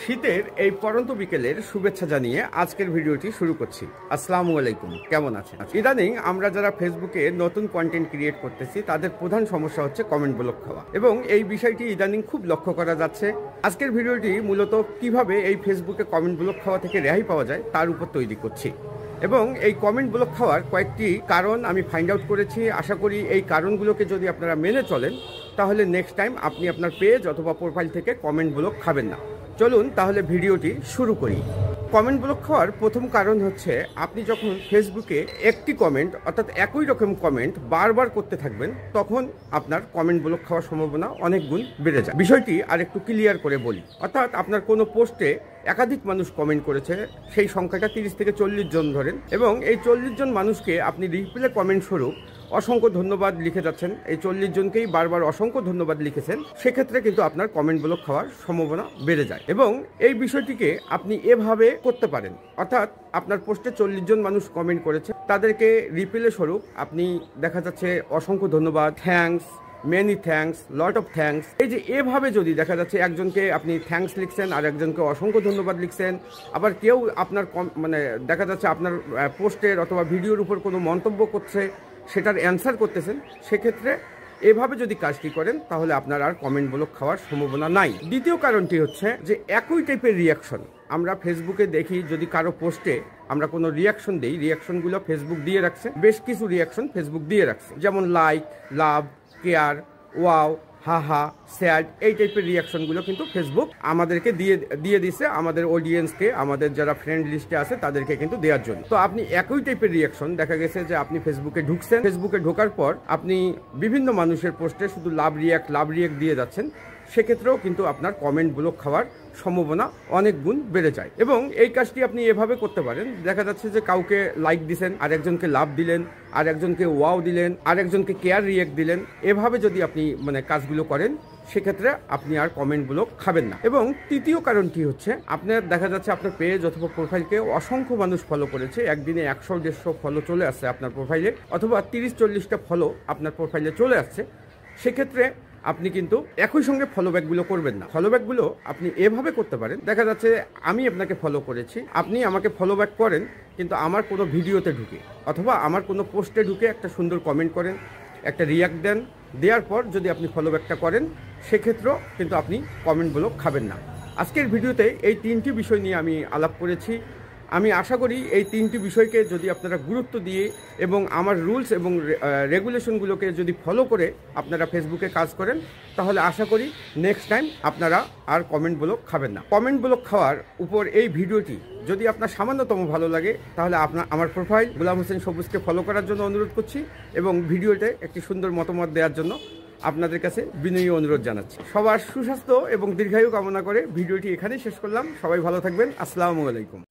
শীতের এই পরন্ত বিকেলের শুভেচ্ছা জানিয়ে আজকের ভিডিওটি শুরু করছি। আসসালামু আলাইকুম, কেমন আছেন? ইদানিং আমরা যারা ফেসবুকে নতুন কন্টেন্ট ক্রিয়েট করতেছি তাদের প্রধান সমস্যা হচ্ছে কমেন্ট ব্লক খাওয়া, এবং এই বিষয়টি ইদানিং খুব লক্ষ্য করা যাচ্ছে। আজকের ভিডিওটি মূলত কিভাবে এই ফেসবুকে কমেন্ট ব্লক খাওয়া থেকে রেহাই পাওয়া যায় তার উপর তৈরি করছি, এবং এই কমেন্ট ব্লক খাওয়ার কয়েকটি কারণ আমি ফাইন্ড আউট করেছি। আশা করি এই কারণগুলোকে যদি আপনারা মেনে চলেন তাহলে নেক্সট টাইম আপনি আপনার পেজ অথবা প্রোফাইল থেকে কমেন্ট ব্লক খাবেন না। চলুন তাহলে ভিডিওটি শুরু করি। কমেন্ট ব্লক খাওয়ার প্রথম কারণ হচ্ছে আপনি যখন ফেসবুকে একটি কমেন্ট অর্থাৎ একই রকম কমেন্ট বারবার করতে থাকবেন তখন আপনার কমেন্ট ব্লক খাওয়ার সম্ভাবনা অনেক গুণ বেড়ে যায়। বিষয়টি আর একটু ক্লিয়ার করে বলি। অর্থাৎ আপনার কোনো পোস্টে একাধিক মানুষ কমেন্ট করেছে, সেই সংখ্যাটা 30 থেকে 40 জন ধরেন, এবং এই 40 জন মানুষকে আপনি রিপ্লে কমেন্ট স্বরূপ অসংখ্য ধন্যবাদ লিখে যাচ্ছেন, এই 40 জনকেই বারবার অসংখ্য ধন্যবাদ লিখেছেন, সেক্ষেত্রে কিন্তু আপনার কমেন্ট ব্লক খাওয়ার সম্ভাবনা বেড়ে যায়। এবং এই বিষয়টিকে আপনি এভাবে করতে পারেন, অর্থাৎ আপনার পোস্টে 40 জন মানুষ কমেন্ট করেছে, তাদেরকে রিপ্লে স্বরূপ আপনি দেখা যাচ্ছে অসংখ্য ধন্যবাদ, thanks, many thanks, lot of thanks, এই যে এভাবে যদি দেখা যাচ্ছে একজনকে আপনি থ্যাঙ্কস লিখছেন আর একজনকে অসংখ্য ধন্যবাদ লিখছেন, আবার কেউ আপনার দেখা যাচ্ছে আপনার পোস্টের অথবা ভিডিওর উপর কোনো মন্তব্য করছে, সেটার অ্যান্সার করতেছেন, সেক্ষেত্রে এভাবে যদি কাজটি করেন তাহলে আপনার আর কমেন্ট ব্লক খাওয়ার সম্ভাবনা নাই। দ্বিতীয় কারণটি হচ্ছে যে একই টাইপের রিয়াকশন আমরা ফেসবুকে দেখি। যদি কারো পোস্টে আমরা কোনো রিয়াকশন দিই, রিয়াকশনগুলো ফেসবুক দিয়ে রাখছে, বেশ কিছু রিয়াকশন ফেসবুক দিয়ে রাখছে, যেমন লাইক, লাভ, কেয়ার, ওয়াও, হাহা, স্যাড, এই টাইপের রিয়াকশনগুলো কিন্তু ফেসবুক আমাদেরকে দিয়ে দিচ্ছে, আমাদের অডিয়েন্সকে, আমাদের যারা ফ্রেন্ড লিস্টে আছে তাদেরকে কিন্তু দেওয়ার জন্য। তো আপনি একই টাইপের রিয়াকশন দেখা গেছে যে আপনি ফেসবুকে ঢুকছেন, ফেসবুকে ঢোকার পর আপনি বিভিন্ন মানুষের পোস্টে শুধু লাভ রিয়াক্ট দিয়ে যাচ্ছেন, সেক্ষেত্রেও কিন্তু আপনার কমেন্ট ব্লক খাওয়ার সম্ভাবনা অনেক গুণ বেড়ে যায়। এবং এই কাজটি আপনি এভাবে করতে পারেন, দেখা যাচ্ছে যে কাউকে লাইক দিলেন, আর একজনকে লাভ দিলেন, আর একজনকে ওয়াও দিলেন, আর একজনকে কেয়ার রিয়াক্ট দিলেন, এভাবে যদি আপনি কাজগুলো করেন সেক্ষেত্রে আপনি আর কমেন্ট ব্লক খাবেন না। এবং তৃতীয় কারণটি হচ্ছে আপনার দেখা যাচ্ছে আপনার পেজ অথবা প্রোফাইলকে অসংখ্য মানুষ ফলো করেছে, একদিনে 100-150 ফলো চলে আসছে আপনার প্রোফাইলে, অথবা 30-40টা ফলো আপনার প্রোফাইলে চলে আসছে, সেক্ষেত্রে আপনি কিন্তু একই সঙ্গে ফলোব্যাকগুলো করবেন না। ফলোব্যাকগুলো আপনি এভাবে করতে পারেন, দেখা যাচ্ছে আমি আপনাকে ফলো করেছি, আপনি আমাকে ফলোব্যাক করেন, কিন্তু আমার কোনো ভিডিওতে ঢুকে অথবা আমার কোনো পোস্টে ঢুকে একটা সুন্দর কমেন্ট করেন, একটা রিয়াক্ট দেন, দেওয়ার পর যদি আপনি ফলোব্যাকটা করেন সেক্ষেত্রেও কিন্তু আপনি কমেন্ট ব্লক খাবেন না। আজকের ভিডিওতে এই 3টি বিষয় নিয়ে আমি আলাপ করেছি। আমি আশা করি এই 3টি বিষয়কে যদি আপনারা গুরুত্ব দিয়ে এবং আমার রুলস এবং রেগুলেশনগুলোকে যদি ফলো করে আপনারা ফেসবুকে কাজ করেন তাহলে আশা করি নেক্সট টাইম আপনারা আর কমেন্ট ব্লক খাবেন না। কমেন্ট ব্লক খাওয়ার উপর এই ভিডিওটি যদি আপনার সামান্যতম ভালো লাগে তাহলে আমার প্রোফাইল গোলাম হোসেন সবুজকে ফলো করার জন্য অনুরোধ করছি, এবং ভিডিওতে একটি সুন্দর মতামত দেওয়ার জন্য আপনাদের কাছে বিনয়ী অনুরোধ জানাচ্ছি। সবার সুস্বাস্থ্য এবং দীর্ঘায়ু কামনা করে ভিডিওটি এখানেই শেষ করলাম। সবাই ভালো থাকবেন। আসসালামু আলাইকুম।